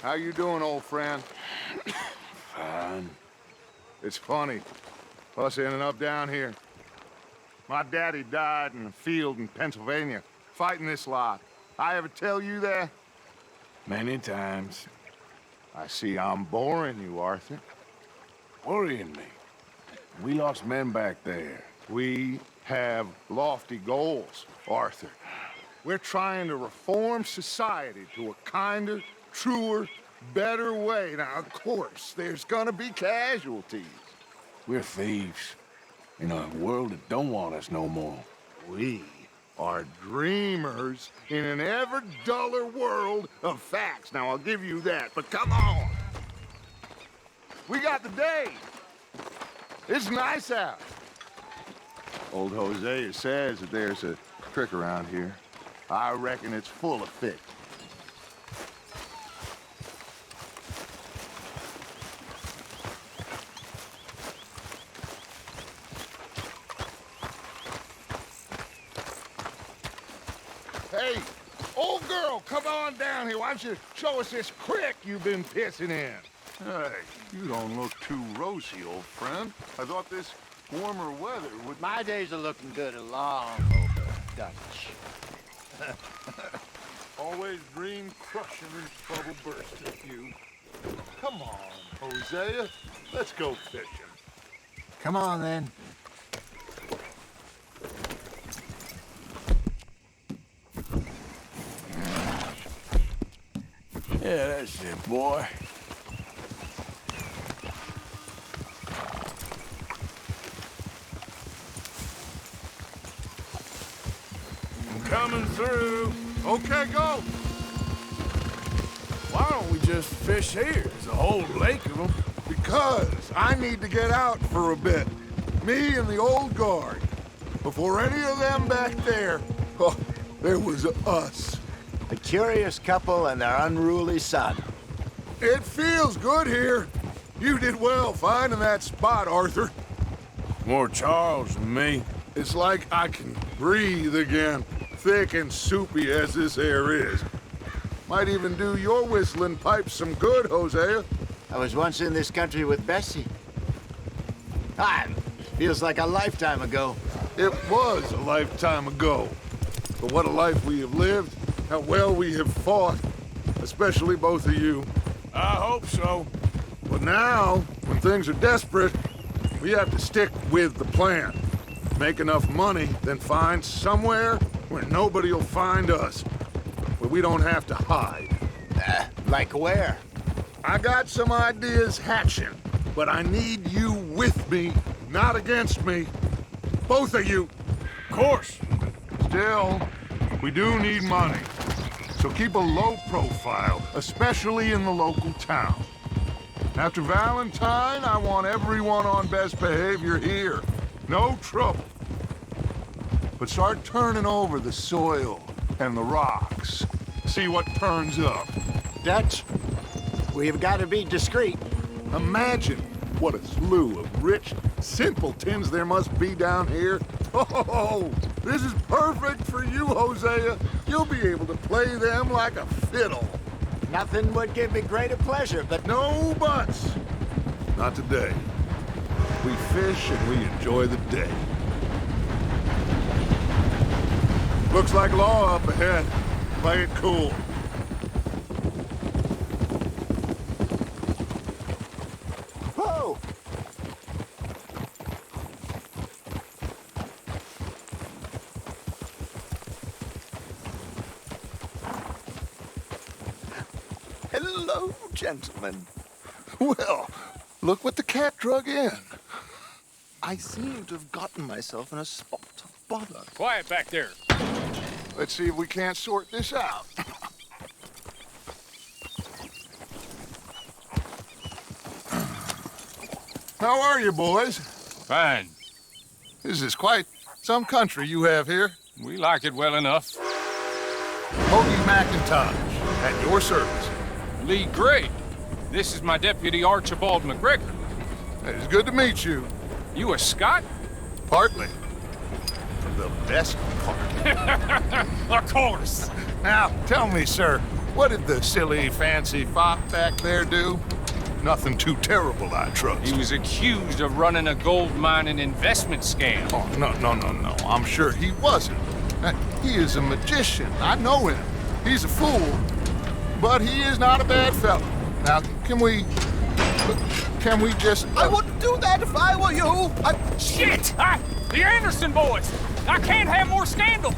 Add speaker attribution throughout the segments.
Speaker 1: How you doing, old friend?
Speaker 2: Fine.
Speaker 1: It's funny, us ending up down here. My daddy died in a field in Pennsylvania, fighting this lot. I ever tell you that?
Speaker 2: Many times.
Speaker 1: I see I'm boring you, Arthur.
Speaker 2: Worrying me. We lost men back there.
Speaker 1: We have lofty goals, Arthur. We're trying to reform society to a kinder, truer, better way. Now, of course, there's gonna be casualties.
Speaker 2: We're thieves. In a world that don't want us no more.
Speaker 1: We are dreamers in an ever duller world of facts. Now, I'll give you that, but come on. We got the day. It's nice out. Old Hosea says that there's a trick around here. I reckon it's full of fish. Hey, old girl, come on down here. Why don't you show us this creek you've been pissing in?
Speaker 3: Hey, you don't look too rosy, old friend. I thought this warmer weather would...
Speaker 4: My days are looking good along over Dutch.
Speaker 3: Always dream crushing and trouble bursting you. Come on, Hosea. Let's go fishing.
Speaker 4: Come on, then.
Speaker 2: Yeah, that's it, boy.
Speaker 3: I'm coming through.
Speaker 1: Okay, go.
Speaker 2: Why don't we just fish here? There's a whole lake of them.
Speaker 1: Because I need to get out for a bit. Me and the old guard. Before any of them back there, oh, there was us.
Speaker 4: A curious couple and their unruly son.
Speaker 1: It feels good here. You did well finding that spot, Arthur.
Speaker 2: More Charles than me.
Speaker 1: It's like I can breathe again, thick and soupy as this air is. Might even do your whistling pipes some good, Hosea.
Speaker 4: I was once in this country with Bessie. Feels like a lifetime ago.
Speaker 1: It was a lifetime ago. But what a life we have lived, how well we have fought, especially both of you.
Speaker 2: I hope so.
Speaker 1: But now, when things are desperate, we have to stick with the plan. Make enough money, then find somewhere where nobody will find us. Where we don't have to hide.
Speaker 4: Like where?
Speaker 1: I got some ideas hatching, but I need you with me, not against me. Both of you.
Speaker 2: Of course.
Speaker 1: Still, we do need money. So keep a low profile, especially in the local town. After Valentine, I want everyone on best behavior here. No trouble. But start turning over the soil and the rocks. See what turns up.
Speaker 4: Dutch, we've got to be discreet.
Speaker 1: Imagine what a slew of rich simpletons there must be down here. Oh, this is perfect for you, Hosea. You'll be able to play them like a fiddle.
Speaker 4: Nothing would give me greater pleasure, but
Speaker 1: No buts. Not today. We fish and we enjoy the day. Looks like law up ahead. Play it cool.
Speaker 4: whoa!
Speaker 3: Hello, gentlemen.
Speaker 1: Well, look what the cat drug in.
Speaker 3: I seem to have gotten myself in a spot of bother.
Speaker 5: Quiet back there.
Speaker 1: Let's see if we can't sort this out. How are you, boys?
Speaker 5: Fine.
Speaker 1: This is quite some country you have here.
Speaker 5: We like it well enough.
Speaker 1: Hoagie McIntosh, at your service.
Speaker 5: Leigh Gray. This is my deputy Archibald MacGregor.
Speaker 1: It's good to meet you.
Speaker 5: You a Scot?
Speaker 1: Partly. The best part.
Speaker 5: Of course.
Speaker 1: Now, tell me, sir, What did the silly, fancy fop back there do? Nothing too terrible, I trust.
Speaker 5: He was accused of running a gold mining investment scam.
Speaker 1: Oh, no. I'm sure he wasn't. He is a magician. I know him. He's a fool, but he is not a bad fellow. Now, can we just...
Speaker 6: I wouldn't do that if I were you.
Speaker 5: Shit! The Anderson boys! I can't have more scandal!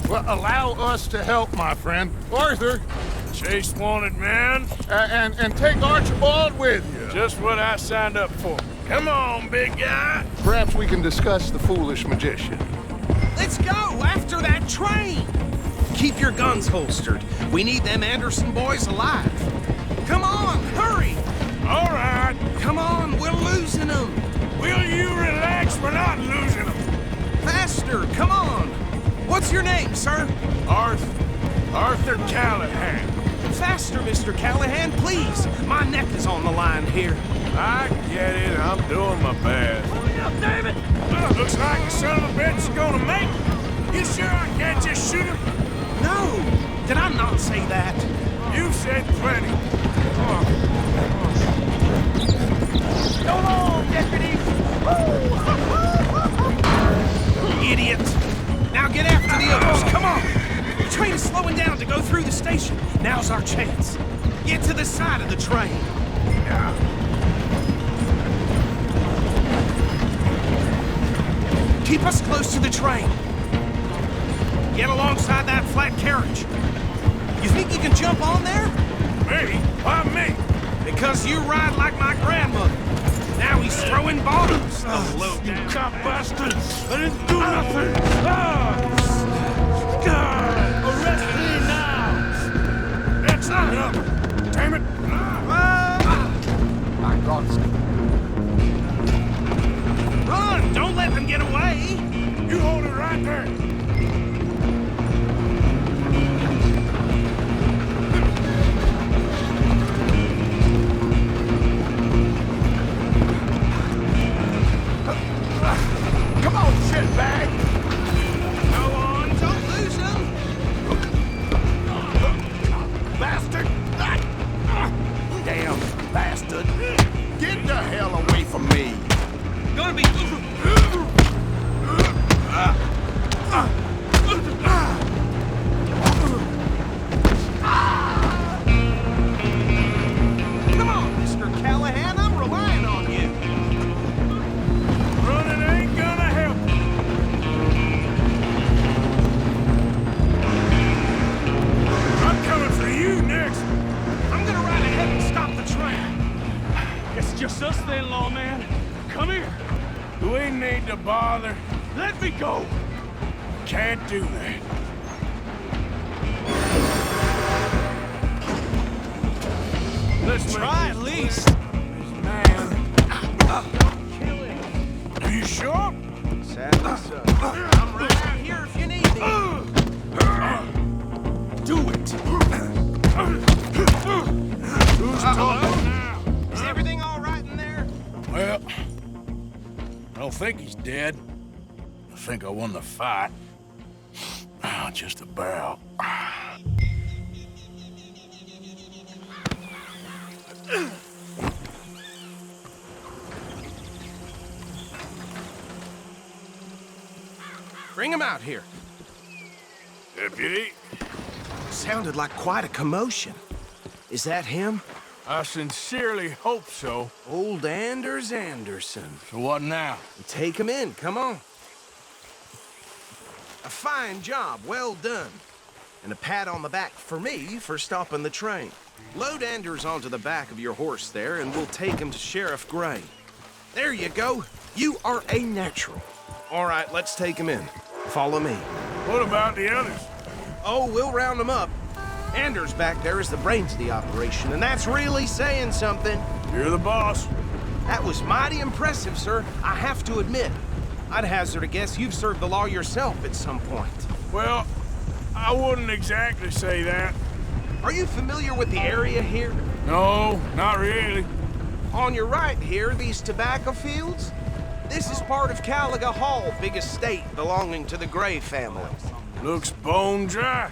Speaker 1: Well, allow us to help, my friend. Arthur!
Speaker 7: Chase wanted man.
Speaker 1: And take Archibald with you.
Speaker 7: Just what I signed up for. Come on, big guy.
Speaker 1: Perhaps we can discuss the foolish magician.
Speaker 6: Let's go after that train. Keep your guns holstered. We need them Anderson boys alive. Come on, hurry.
Speaker 7: All right.
Speaker 6: Come on, we're losing them.
Speaker 7: Will you relax? We're not losing them.
Speaker 6: Faster, come on. What's your name, sir?
Speaker 7: Arthur Callahan.
Speaker 6: Faster, Mr. Callahan, please. My neck is on the line here.
Speaker 7: I get it. I'm doing my best.
Speaker 6: Hurry up, David!
Speaker 7: Well, looks like the son of a bitch is gonna make it. You sure I can't just shoot him?
Speaker 6: No! Did I not say that?
Speaker 7: You said plenty.
Speaker 6: Go on, deputy! Idiot! Now get after the others, come on! The train is slowing down to go through the station. Now's our chance. Get to the side of the train. Keep us close to the train. Get alongside that flat carriage. You think you can jump on there?
Speaker 7: Me? Why me?
Speaker 6: Because you ride like my grandmother. Now he's throwing bottles.
Speaker 7: Oh, you cop bastard! I didn't do nothing! Arrest me now! That's not enough! Damn it!
Speaker 1: My God.
Speaker 6: Run! Don't let them get away!
Speaker 7: You hold it right there!
Speaker 1: Come on, shitbag!
Speaker 6: Go on, don't lose them!
Speaker 1: Bastard! Damn bastard! Get the hell away from me!
Speaker 6: Gonna be... Come on, Mr. Callahan, I'm relying on you.
Speaker 7: Running ain't gonna help. I'm coming for you next.
Speaker 6: I'm gonna ride ahead and stop the train.
Speaker 7: It's just us then, lawman. Come here. We need to bother. Let me go. Can't do that. Let's
Speaker 6: Try at least.
Speaker 7: Man. Are you sure?
Speaker 6: Sadly so. I'm right out here if you need me.
Speaker 7: Do it. Who's talking now?
Speaker 6: Is everything all right in there?
Speaker 2: Well, I don't think he's dead. I think I won the fight. Just about.
Speaker 6: Bring him out here.
Speaker 7: Deputy,
Speaker 6: Sounded like quite a commotion. Is that him?
Speaker 7: I sincerely hope so.
Speaker 6: Old Anders Anderson.
Speaker 2: So what now?
Speaker 6: Take him in, come on. A fine job, well done. And a pat on the back for me for stopping the train. Load Anders onto the back of your horse there, and we'll take him to Sheriff Gray. There you go. You are a natural. All right, let's take him in. Follow me.
Speaker 7: What about the others?
Speaker 6: Oh, we'll round them up. Anders back there is the brains of the operation, and that's really saying something.
Speaker 7: You're the boss.
Speaker 6: That was mighty impressive, sir. I have to admit. I'd hazard a guess you've served the law yourself at some point.
Speaker 7: Well, I wouldn't exactly say that.
Speaker 6: Are you familiar with the area here?
Speaker 7: No, not really.
Speaker 6: On your right here, these tobacco fields? This is part of Caliga Hall, big estate belonging to the Gray family.
Speaker 7: Looks bone dry.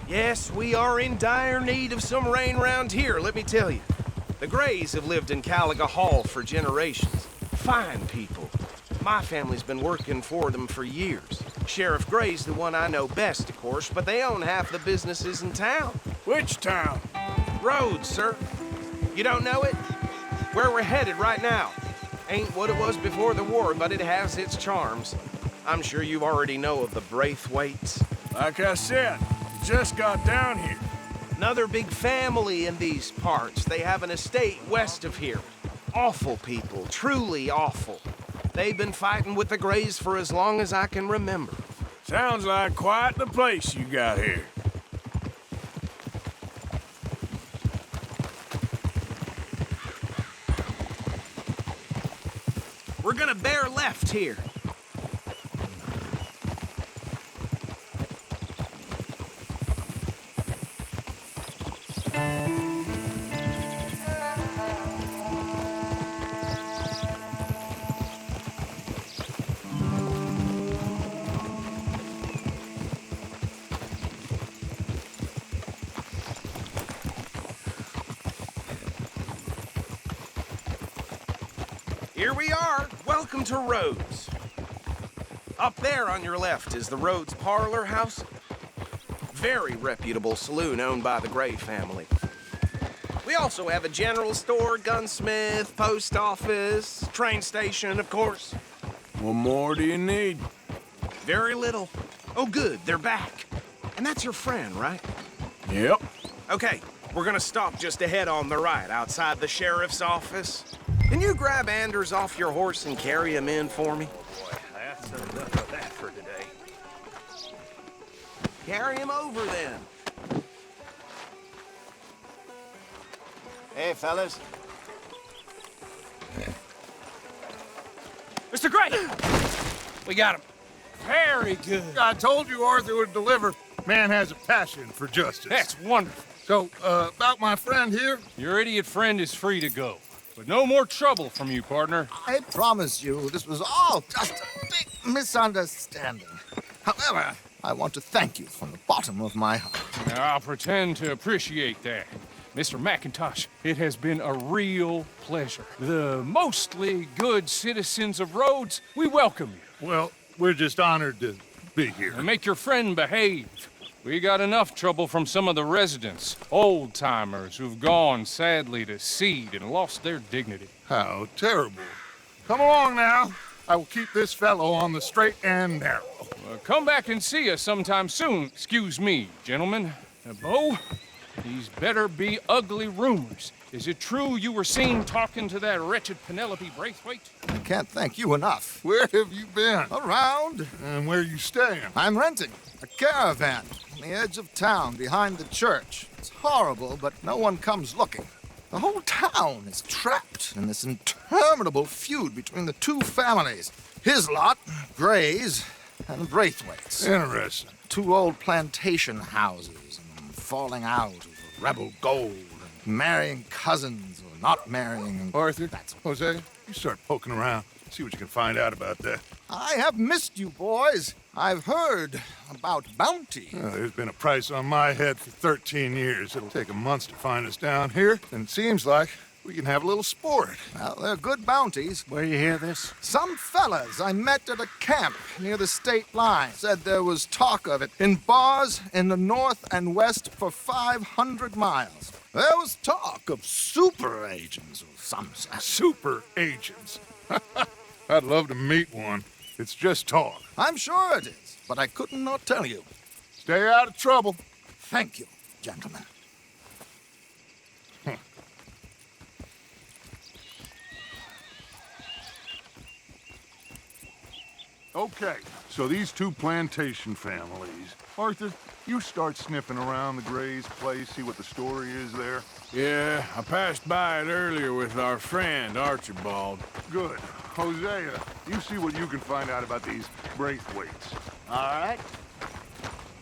Speaker 6: Yes, we are in dire need of some rain round here, let me tell you. The Grays have lived in Caliga Hall for generations. Fine people. My family's been working for them for years. Sheriff Gray's the one I know best, of course, but they own half the businesses in town.
Speaker 2: Which town?
Speaker 6: Rhodes, sir. You don't know it? Where we're headed right now. Ain't what it was before the war, but it has its charms. I'm sure you already know of the Braithwaites.
Speaker 2: Like I said, just got down here.
Speaker 6: Another big family in these parts. They have an estate west of here. Awful people, truly awful. They've been fighting with the Grays for as long as I can remember.
Speaker 2: Sounds like quite the place you got here.
Speaker 6: We're gonna bear left here. Here we are. Welcome to Rhodes. Up there on your left is the Rhodes Parlor House. Very reputable saloon owned by the Gray family. We also have a general store, gunsmith, post office, train station, of course.
Speaker 2: What more do you need?
Speaker 6: Very little. Oh, good, they're back. And that's your friend, right?
Speaker 2: Yep.
Speaker 6: Okay, we're gonna stop just ahead on the right, outside the sheriff's office. Can you grab Anders off your horse and carry him in for me?
Speaker 4: Boy, that's enough of that for today.
Speaker 6: Carry him over, then.
Speaker 4: Hey, fellas.
Speaker 5: Mr. Gray! We got him. Very good.
Speaker 1: I told you Arthur would deliver. Man has a passion for justice.
Speaker 5: That's wonderful.
Speaker 1: So, about my friend here?
Speaker 5: Your idiot friend is free to go. But no more trouble from you, partner.
Speaker 8: I promise you, this was all just a big misunderstanding. However, I want to thank you from the bottom of my heart.
Speaker 5: Now, I'll pretend to appreciate that. Mr. McIntosh, it has been a real pleasure. The mostly good citizens of Rhodes, we welcome you.
Speaker 1: Well, we're just honored to be here.
Speaker 5: And make your friend behave. We got enough trouble from some of the residents, old-timers who've gone, sadly, to seed and lost their dignity.
Speaker 1: How terrible. Come along now. I will keep this fellow on the straight and narrow.
Speaker 5: Come back and see us sometime soon. Excuse me, gentlemen. Bo, these better be ugly rumors. Is it true you were seen talking to that wretched Penelope Braithwaite?
Speaker 8: I can't thank you enough.
Speaker 1: Where have you been?
Speaker 8: Around,
Speaker 1: And where you staying?
Speaker 8: I'm renting a caravan on the edge of town behind the church. It's horrible, but no one comes looking. The whole town is trapped in this interminable feud between the two families. His lot, Gray's, and Braithwaite's.
Speaker 1: Interesting.
Speaker 8: Two old plantation houses, and falling out over rebel gold, and marrying cousins or not marrying.
Speaker 1: Arthur,
Speaker 8: That's
Speaker 1: Hosea, you start poking around. See what you can find out about that.
Speaker 8: I have missed you, boys. I've heard about bounty.
Speaker 1: There's been a price on my head for 13 years. It'll take a month to find us down here, and it seems like we can have a little sport.
Speaker 8: Well, they're good bounties.
Speaker 1: Where you hear this?
Speaker 8: Some fellas I met at a camp near the state line said there was talk of it in bars in the north and west for 500 miles. There was talk of super agents of some sort.
Speaker 1: Super agents. I'd love to meet one. It's just talk.
Speaker 8: I'm sure it is, but I couldn't not tell you.
Speaker 1: Stay out of trouble.
Speaker 8: Thank you, gentlemen.
Speaker 1: Okay, so these two plantation families. Arthur, you start sniffing around the Gray's place, see what the story is there.
Speaker 2: Yeah, I passed by it earlier with our friend, Archibald.
Speaker 1: Good. Hosea, you see what you can find out about these Braithwaites.
Speaker 4: All right.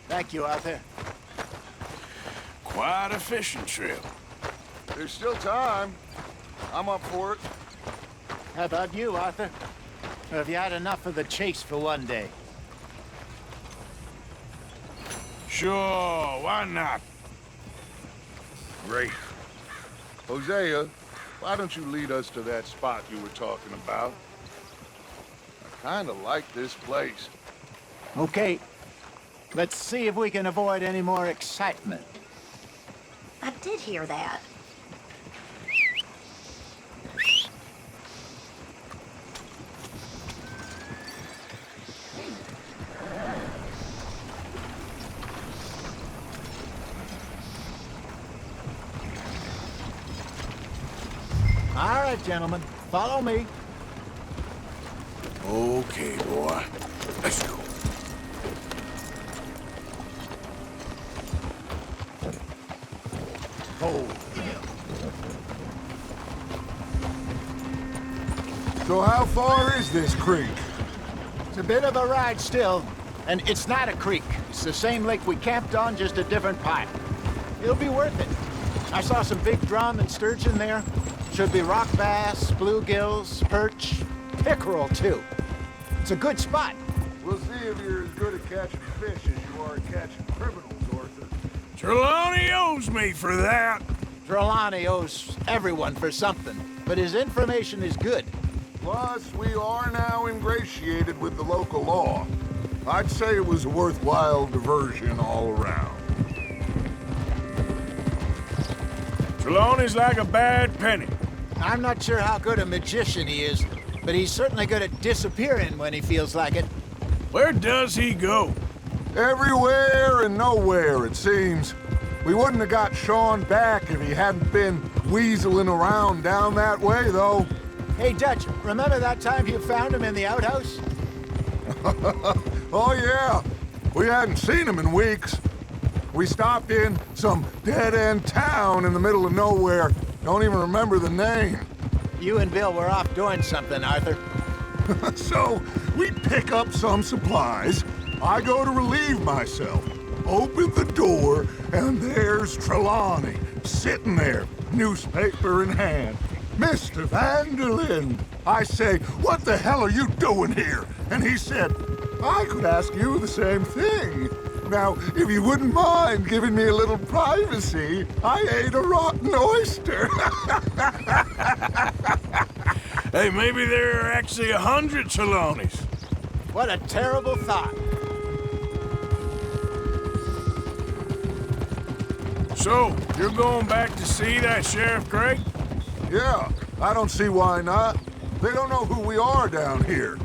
Speaker 4: Thank you, Arthur.
Speaker 2: Quite a fishing trip.
Speaker 1: There's still time. I'm up for it.
Speaker 4: How about you, Arthur? Or have you had enough of the chase for one day?
Speaker 2: Sure, why not?
Speaker 1: Great. Hosea, why don't you lead us to that spot you were talking about? I kinda like this place.
Speaker 4: Okay. Let's see if we can avoid any more excitement.
Speaker 9: I did hear that.
Speaker 4: All right, gentlemen. Follow me.
Speaker 2: Okay, boy. Let's go.
Speaker 1: So how far is this creek?
Speaker 4: It's a bit of a ride still, and it's not a creek. It's the same lake we camped on, just a different pipe. It'll be worth it. I saw some big drum and sturgeon there. Should be rock bass, bluegills, perch, pickerel too. It's a good spot.
Speaker 1: We'll see if you're as good at catching fish as you are at catching criminals, Arthur.
Speaker 2: Trelawny owes me for that.
Speaker 4: Trelawny owes everyone for something, but his information is good.
Speaker 1: Plus, we are now ingratiated with the local law. I'd say it was a worthwhile diversion all around.
Speaker 2: Trelawny's like a bad penny.
Speaker 4: I'm not sure how good a magician he is, but he's certainly good at disappearing when he feels like it.
Speaker 2: Where does he go?
Speaker 1: Everywhere and nowhere, it seems. We wouldn't have got Sean back if he hadn't been weaseling around down that way, though.
Speaker 4: Hey, Dutch, remember that time you found him in the outhouse?
Speaker 1: Oh, yeah. We hadn't seen him in weeks. We stopped in some dead-end town in the middle of nowhere. Don't even remember the name.
Speaker 4: You and Bill were off doing something, Arthur.
Speaker 1: So, we pick up some supplies. I go to relieve myself. Open the door, and there's Trelawny, sitting there, newspaper in hand. Mr. Vanderlyn. I say, what the hell are you doing here? And he said, I could ask you the same thing. Now, if you wouldn't mind giving me a little privacy, I ate a rotten oyster.
Speaker 2: Hey, maybe there are actually 100 Trelawnys.
Speaker 4: What a terrible thought.
Speaker 2: So, you're going back to see that Sheriff Gray?
Speaker 1: Yeah, I don't see why not. They don't know who we are down here.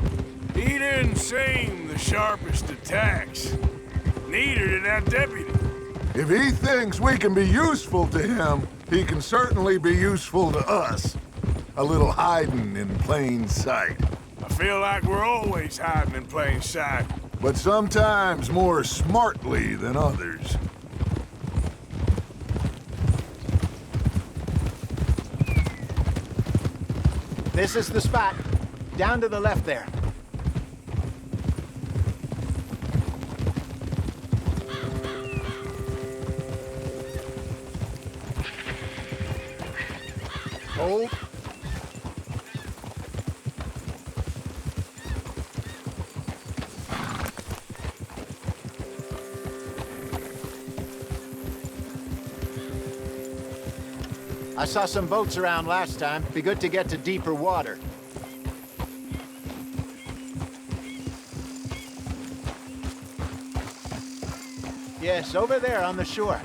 Speaker 2: He didn't seem the sharpest attacks. Neither did that deputy.
Speaker 1: If he thinks we can be useful to him, he can certainly be useful to us. A little hiding in plain sight.
Speaker 2: I feel like we're always hiding in plain sight.
Speaker 1: But sometimes more smartly than others.
Speaker 4: This is the spot. Down to the left there. Hold. I saw some boats around last time. Be good to get to deeper water. Yes, over there on the shore.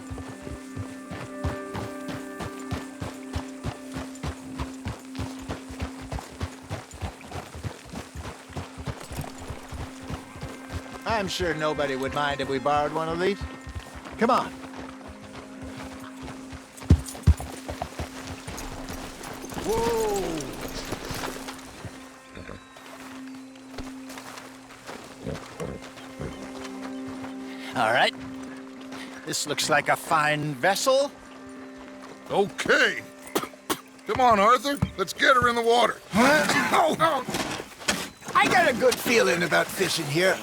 Speaker 4: I'm sure nobody would mind if we borrowed one of these. Come on. Whoa! All right. This looks like a fine vessel.
Speaker 1: Okay. Come on, Arthur. Let's get her in the water.
Speaker 8: Oh, I got a good feeling about fishing here.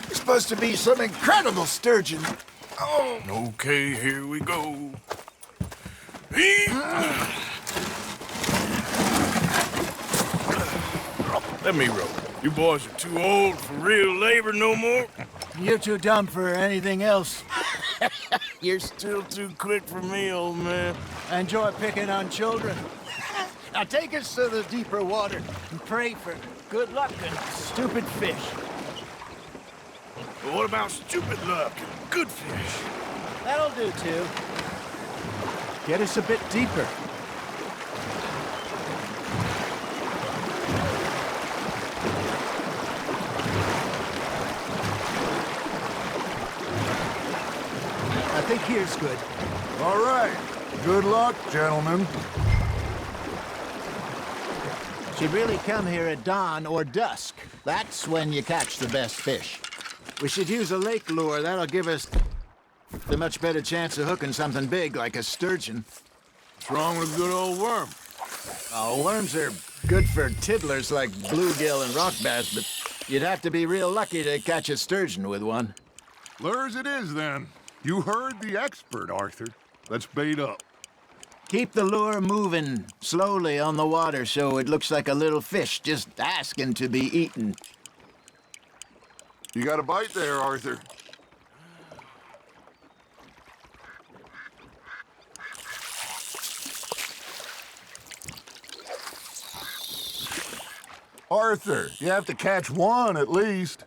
Speaker 8: It's supposed to be some incredible sturgeon. Oh.
Speaker 2: Okay, here we go. Let me row. You boys are too old for real labor no more.
Speaker 4: You're too dumb for anything else.
Speaker 6: You're
Speaker 7: Still too quick for me, old man.
Speaker 4: Enjoy picking on children. Now take us to the deeper water and pray for good luck and stupid fish.
Speaker 7: But what about stupid luck and good fish?
Speaker 4: That'll do, too. Get us a bit deeper. I think here's good.
Speaker 1: All right. Good luck, gentlemen.
Speaker 4: Should really come here at dawn or dusk. That's when you catch the best fish. We should use a lake lure. That'll give us a much better chance of hooking something big like a sturgeon.
Speaker 7: What's wrong with a good old worm?
Speaker 4: Oh, worms are good for tiddlers like bluegill and rock bass, but you'd have to be real lucky to catch a sturgeon with one.
Speaker 1: Lures it is, then. You heard the expert, Arthur. Let's bait up.
Speaker 4: Keep the lure moving slowly on the water so it looks like a little fish just asking to be eaten.
Speaker 1: You got a bite there, Arthur. Arthur, you have to catch one at least.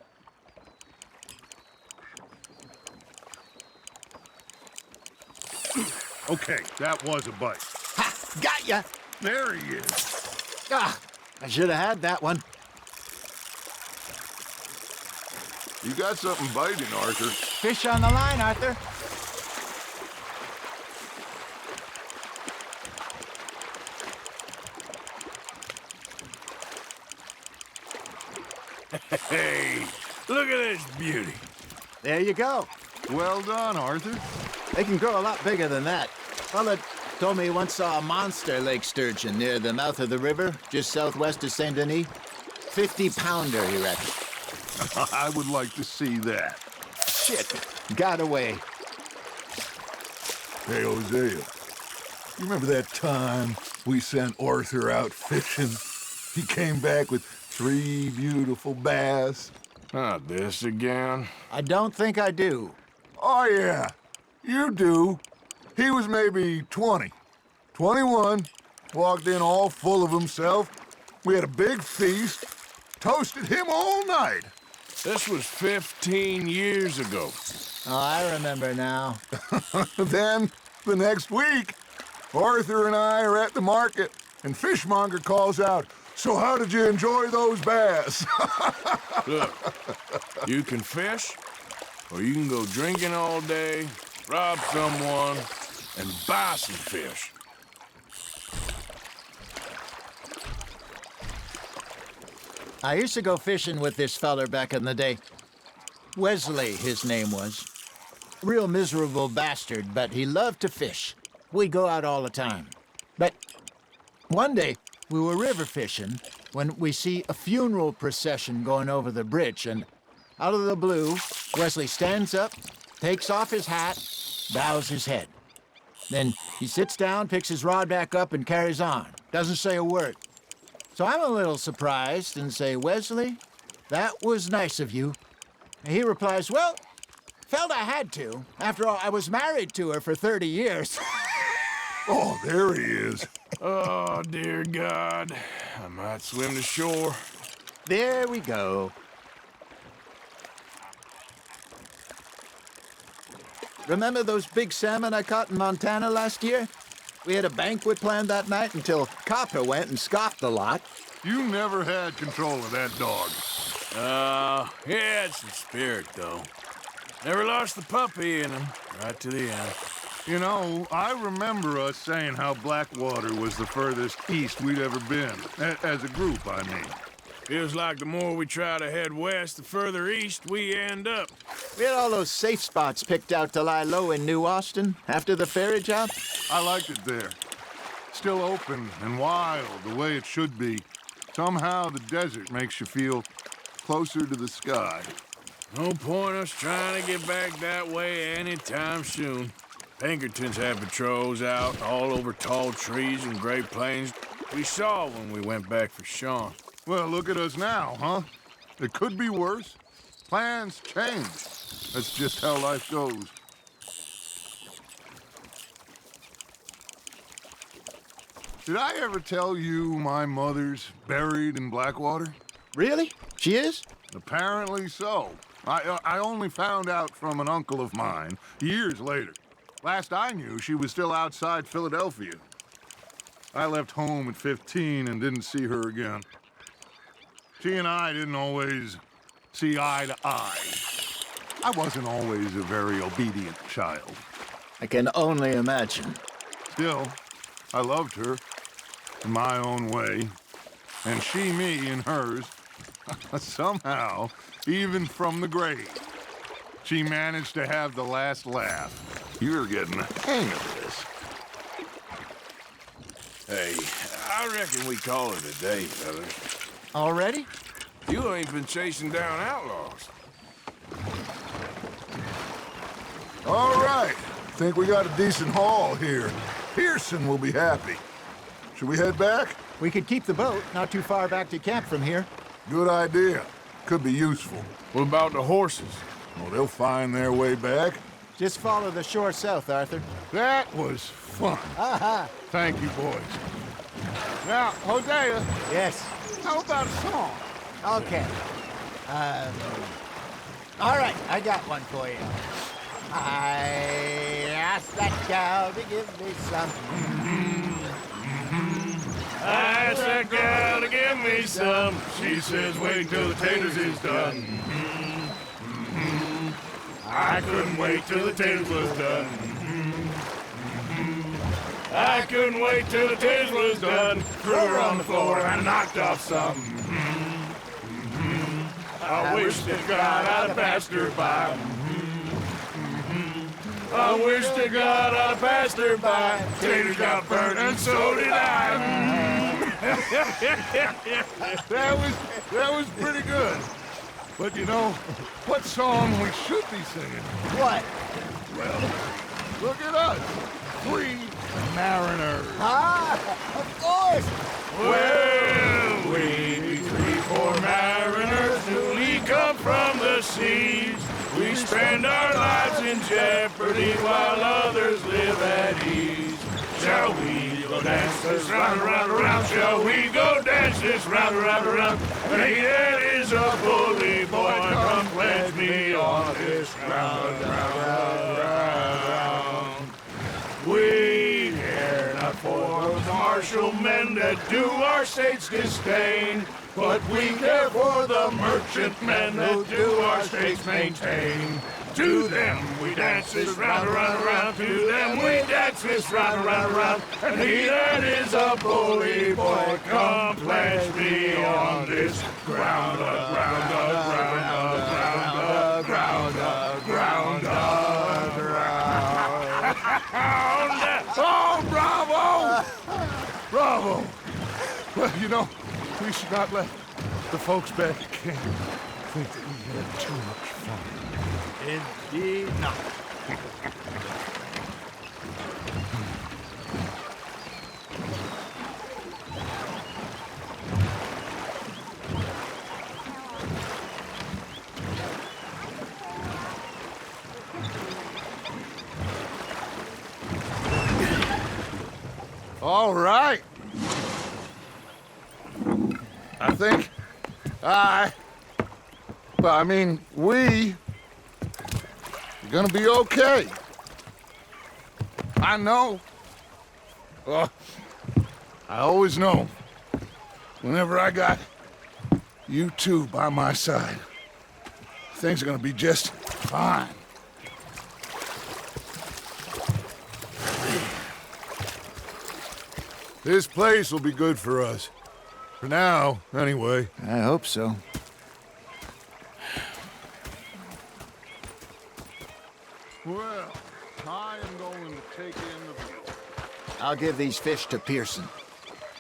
Speaker 1: Okay, that was a bite.
Speaker 4: Ha! Got ya!
Speaker 1: There he is.
Speaker 4: Ah, I should have had that one.
Speaker 1: You got something biting, Arthur.
Speaker 4: Fish on the line, Arthur.
Speaker 7: Hey, look at this beauty.
Speaker 4: There you go.
Speaker 1: Well done, Arthur.
Speaker 4: They can grow a lot bigger than that. Fella told me he once saw a monster lake sturgeon near the mouth of the river, just southwest of Saint Denis. 50-pounder, he reckons.
Speaker 1: I would like to see that.
Speaker 4: Shit, got away.
Speaker 1: Hey, Hosea, you remember that time we sent Arthur out fishing? He came back with 3 beautiful bass.
Speaker 7: Not this again.
Speaker 4: I don't think I do.
Speaker 1: Oh, yeah, you do. He was maybe 20, 21, walked in all full of himself. We had a big feast, toasted him all night.
Speaker 7: This was 15 years ago.
Speaker 4: Oh, I remember now.
Speaker 1: Then, the next week, Arthur and I are at the market, and Fishmonger calls out, "So how did you enjoy those bass?"
Speaker 7: Look, you can fish, or you can go drinking all day, rob someone, and buy some fish.
Speaker 4: I used to go fishing with this feller back in the day. Wesley, his name was. Real miserable bastard, but he loved to fish. We'd go out all the time. But one day, we were river fishing when we see a funeral procession going over the bridge, and out of the blue, Wesley stands up, takes off his hat, bows his head. Then he sits down, picks his rod back up, and carries on. Doesn't say a word. So I'm a little surprised and say, "Wesley, that was nice of you." And he replies, "Well, felt I had to. After all, I was married to her for 30 years.
Speaker 1: Oh, there he is.
Speaker 7: Oh, dear God. I might swim to shore.
Speaker 4: There we go. Remember those big salmon I caught in Montana last year? We had a banquet planned that night until Copper went and scoffed a lot.
Speaker 1: You never had control of that dog.
Speaker 7: He had some spirit, though. Never lost the puppy in him, right to the end.
Speaker 1: You know, I remember us saying how Blackwater was the furthest east we'd ever been. As a group, I mean.
Speaker 7: Feels like the more we try to head west, the further east we end up.
Speaker 4: We had all those safe spots picked out to lie low in New Austin after the ferry job.
Speaker 1: I liked it there. Still open and wild, the way it should be. Somehow the desert makes you feel closer to the sky.
Speaker 7: No point us trying to get back that way anytime soon. Pinkertons had patrols out all over tall trees and Great Plains. We saw when we went back for Sean.
Speaker 1: Well, look at us now, huh? It could be worse. Plans change. That's just how life goes. Did I ever tell you my mother's buried in Blackwater?
Speaker 4: Really? She is?
Speaker 1: Apparently so. I only found out from an uncle of mine years later. Last I knew, she was still outside Philadelphia. I left home at 15 and didn't see her again. She and I didn't always see eye to eye. I wasn't always a very obedient child.
Speaker 4: I can only imagine.
Speaker 1: Still, I loved her in my own way, and she me in hers. Somehow, even from the grave, she managed to have the last laugh. You're getting the hang of this.
Speaker 7: Hey, I reckon we call it a day, fellas.
Speaker 4: Already?
Speaker 7: You ain't been chasing down outlaws.
Speaker 1: All right. Think we got a decent haul here. Pearson will be happy. Should we head back?
Speaker 4: We could keep the boat not too far back to camp from here.
Speaker 1: Good idea. Could be useful.
Speaker 7: What about the horses?
Speaker 1: Well, they'll find their way back.
Speaker 4: Just follow the shore south, Arthur.
Speaker 1: That was fun.
Speaker 4: Aha!
Speaker 1: Thank you, boys. Now, Hosea,
Speaker 4: Yes.
Speaker 1: how about a song?
Speaker 4: Okay. All right, I got one for you. I asked that gal to give me some.
Speaker 7: I asked that gal to give me some. She says, wait till the taters is done. I couldn't wait till the taters was done. I couldn't wait till the taters was done. Threw her on the floor and knocked off some. I wish to God I'd passed her by. I wish to God I'd passed her by. Taters got burnt and so did I.
Speaker 1: That was pretty good. But you know, what song we should be singing?
Speaker 4: What?
Speaker 1: Well, look at us. 3 mariners.
Speaker 4: Ah, of course.
Speaker 7: Well, we be 3 poor mariners newly come from the seas. We spend our lives in jeopardy while others live at ease. Shall we go dance this round, around, around? Shall we go dance this round, around, around? Hey, that is a bully boy, come pledge me on this round, round, round. We care not for those martial men that do our state's disdain, but we care for the merchantmen that do our states maintain. To them we dance this round, around, around. To them we dance this round, around, around. And he that is a bully boy, come pledge me on this ground, ground, ground, ground, ground, ground, ground.
Speaker 1: Oh, bravo! Bravo! Well, you know, we should not let the folks back at camp think that we had too much fun.
Speaker 4: Indeed not.
Speaker 1: All right. I think we are gonna be okay. I know. I always know. Whenever I got you two by my side, things are gonna be just fine. This place will be good for us. For now, anyway.
Speaker 4: I hope so.
Speaker 1: Well, I am going to take in the view.
Speaker 4: I'll give these fish to Pearson.